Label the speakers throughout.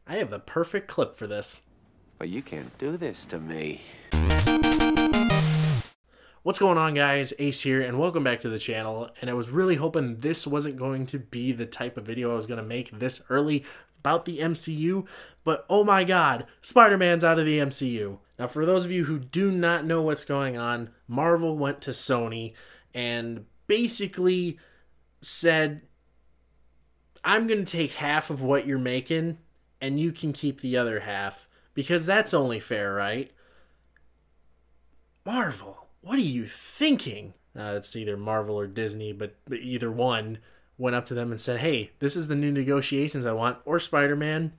Speaker 1: I have the perfect clip for this.
Speaker 2: But you can't do this to me.
Speaker 1: What's going on, guys? Ace here, and welcome back to the channel. And I was really hoping this wasn't going to be the type of video I was going to make this early about the MCU, but oh my god, Spider-Man's out of the MCU. Now, for those of you who do not know what's going on, Marvel went to Sony and basically said, I'm going to take half of what you're making, and you can keep the other half, because that's only fair, right? Marvel, what are you thinking? It's either Marvel or Disney, but either one went up to them and said, hey, this is the new negotiations I want, or Spider-Man,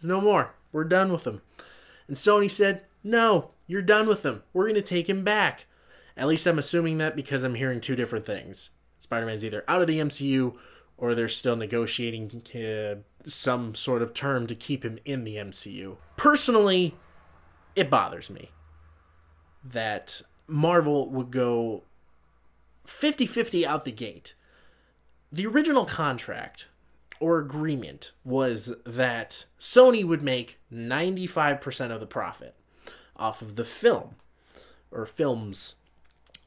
Speaker 1: no more. We're done with him. And Sony said, no, you're done with him. We're going to take him back. At least I'm assuming that because I'm hearing two different things. Spider-Man's either out of the MCU or they're still negotiating some sort of term to keep him in the MCU. Personally, it bothers me that Marvel would go 50-50 out the gate. The original contract or agreement was that Sony would make 95% of the profit off of the film or films,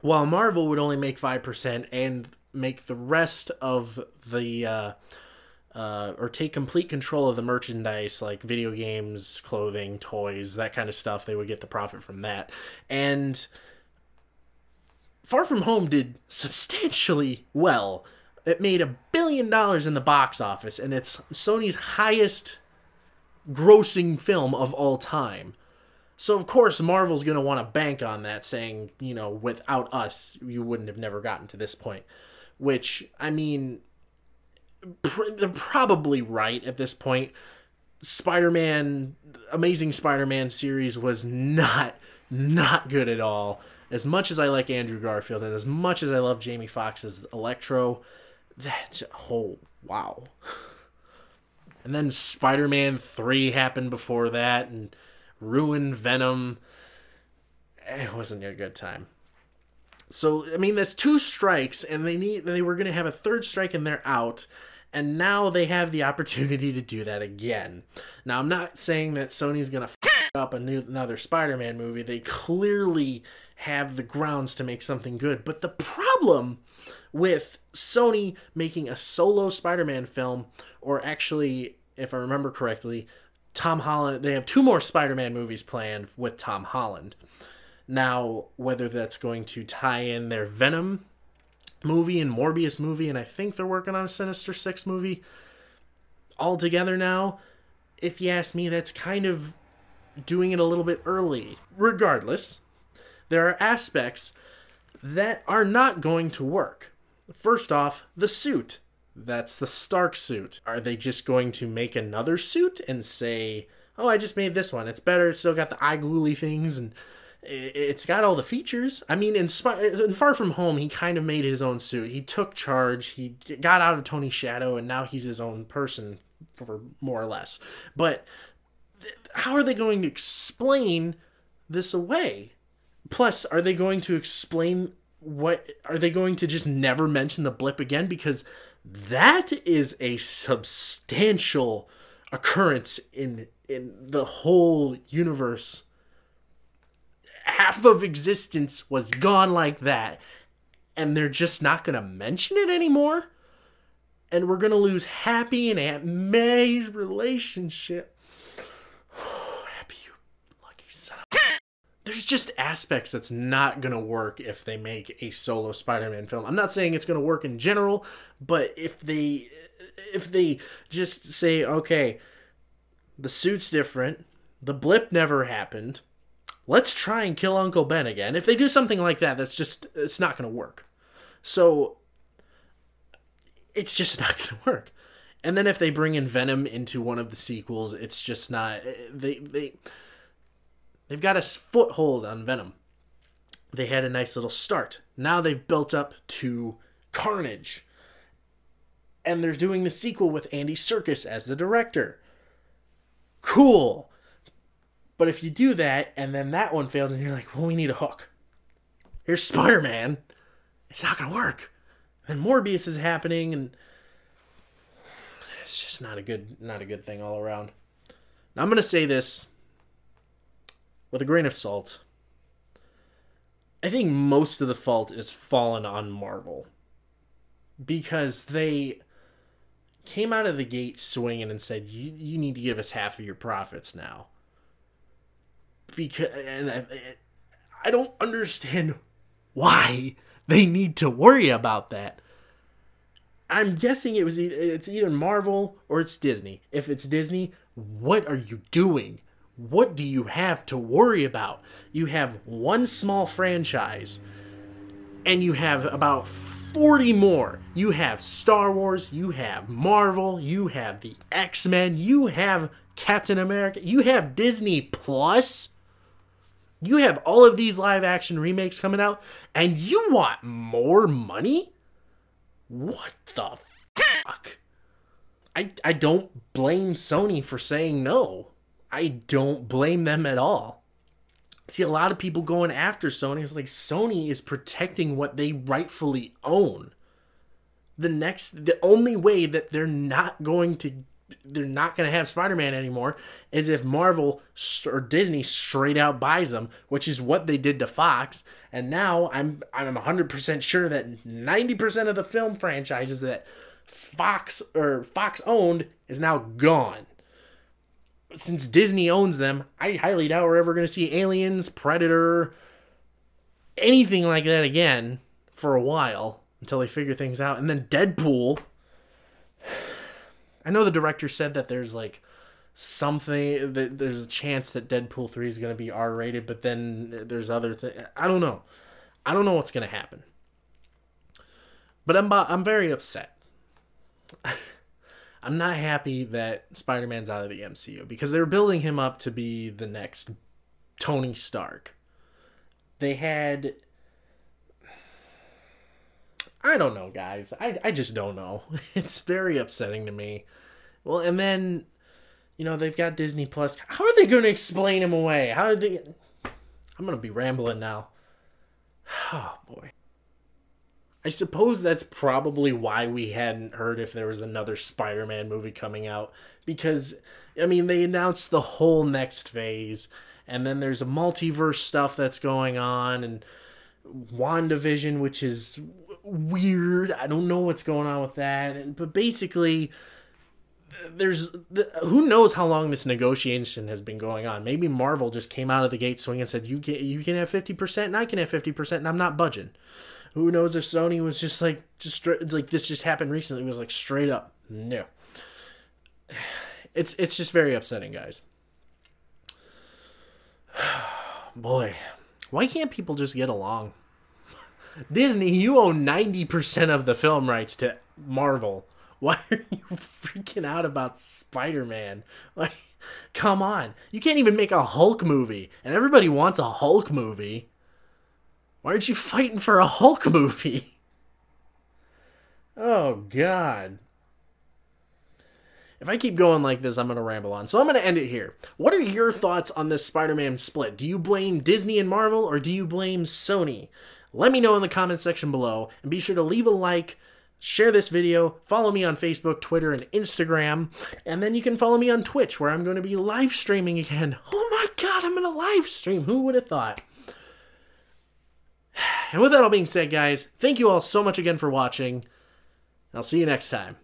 Speaker 1: while Marvel would only make 5% and make the rest of the or take complete control of the merchandise, like video games, clothing, toys, that kind of stuff. They would get the profit from that. And Far From Home did substantially well. It made $1 billion in the box office, and it's Sony's highest grossing film of all time. So, of course, Marvel's going to want to bank on that, saying, you know, without us, you wouldn't have never gotten to this point. Which, I mean, they're probably right at this point. Spider-Man, Amazing Spider-Man series was not good at all. As much as I like Andrew Garfield and as much as I love Jamie Foxx as Electro, that, oh, wow. And then Spider-Man 3 happened before that and ruined Venom. It wasn't a good time. So, I mean, that's two strikes, and they were going to have a third strike and they're out. And now they have the opportunity to do that again. Now, I'm not saying that Sony's going to f*** up another Spider-Man movie. They clearly have the grounds to make something good. But the problem with Sony making a solo Spider-Man film, or actually, if I remember correctly, Tom Holland, they have 2 more Spider-Man movies planned with Tom Holland. Now, whether that's going to tie in their Venom movie and Morbius movie, and I think they're working on a Sinister Six movie all together now, if you ask me, that's kind of doing it a little bit early. Regardless, there are aspects that are not going to work. First off, the suit. That's the Stark suit. Are they just going to make another suit and say, oh, I just made this one, it's better, it's still got the eye googly things, and it's got all the features. I mean, in Far From Home, he kind of made his own suit. He took charge, he got out of Tony's shadow, and now he's his own person, for more or less. But how are they going to explain this away? Plus, are they going to explain are they going to just never mention the blip again? Because that is a substantial occurrence in the whole universe. Half of existence was gone like that, and they're just not going to mention it anymore? And we're going to lose Happy and Aunt May's relationship. Happy, you lucky son of a... There's just aspects that's not going to work if they make a solo Spider-Man film. I'm not saying it's going to work in general, but if they just say, okay, the suit's different, the blip never happened, let's try and kill Uncle Ben again. If they do something like that, it's not going to work. So, it's just not going to work. And then if they bring in Venom into one of the sequels, it's just not... They've got a foothold on Venom. They had a nice little start. Now they've built up to Carnage. And they're doing the sequel with Andy Serkis as the director. Cool. But if you do that, and then that one fails, and you're like, well, we need a hook. Here's Spider-Man. It's not going to work. And Morbius is happening, and it's just not a good thing all around. Now, I'm going to say this with a grain of salt. I think most of the fault is fallen on Marvel. Because they came out of the gate swinging and said, you need to give us half of your profits now. And I don't understand why they need to worry about that. I'm guessing it's either Marvel or it's Disney. If it's Disney, what are you doing? What do you have to worry about? You have one small franchise, and you have about 40 more. You have Star Wars, you have Marvel, you have the X-Men, you have Captain America, you have Disney Plus. You have all of these live-action remakes coming out, and you want more money? What the fuck? I don't blame Sony for saying no. I don't blame them at all. See, a lot of people going after Sony. It's like Sony is protecting what they rightfully own. The only way that they're not going to have Spider-Man anymore is if Marvel or Disney straight out buys them, which is what they did to Fox. And now I'm 100% sure that 90% of the film franchises that Fox owned is now gone. Since Disney owns them, I highly doubt we're ever going to see Aliens, Predator, anything like that again for a while until they figure things out. And then Deadpool. I know the director said that there's like something, that there's a chance that Deadpool 3 is going to be R-rated, but then there's other things. I don't know. I don't know what's going to happen. But I'm very upset. I'm not happy that Spider-Man's out of the MCU because they were building him up to be the next Tony Stark. They had... I don't know, guys. I just don't know. It's very upsetting to me. Well, and then, they've got Disney Plus. How are they going to explain him away? How are they... I'm going to be rambling now. Oh, boy. I suppose that's probably why we hadn't heard if there was another Spider-Man movie coming out. Because, they announced the whole next phase. And then there's a multiverse stuff that's going on. And WandaVision, which is weird. I don't know what's going on with that. But basically, who knows how long this negotiation has been going on. Maybe Marvel just came out of the gate swinging and said, you can have 50% and I can have 50% and I'm not budging. Who knows if Sony was just like this just happened recently. It was like straight up no. It's just very upsetting, guys. Boy, why can't people just get along? Disney, you own 90% of the film rights to Marvel. Why are you freaking out about Spider-Man? Like, come on. You can't even make a Hulk movie, and everybody wants a Hulk movie. Why aren't you fighting for a Hulk movie? Oh, God. If I keep going like this, I'm going to ramble on. So I'm going to end it here. What are your thoughts on this Spider-Man split? Do you blame Disney and Marvel, or do you blame Sony? Let me know in the comment section below. And be sure to leave a like, share this video, follow me on Facebook, Twitter, and Instagram. And then you can follow me on Twitch, where I'm going to be live streaming again. Oh my God, I'm going to live stream. Who would have thought? And with that all being said, guys, thank you all so much again for watching. I'll see you next time.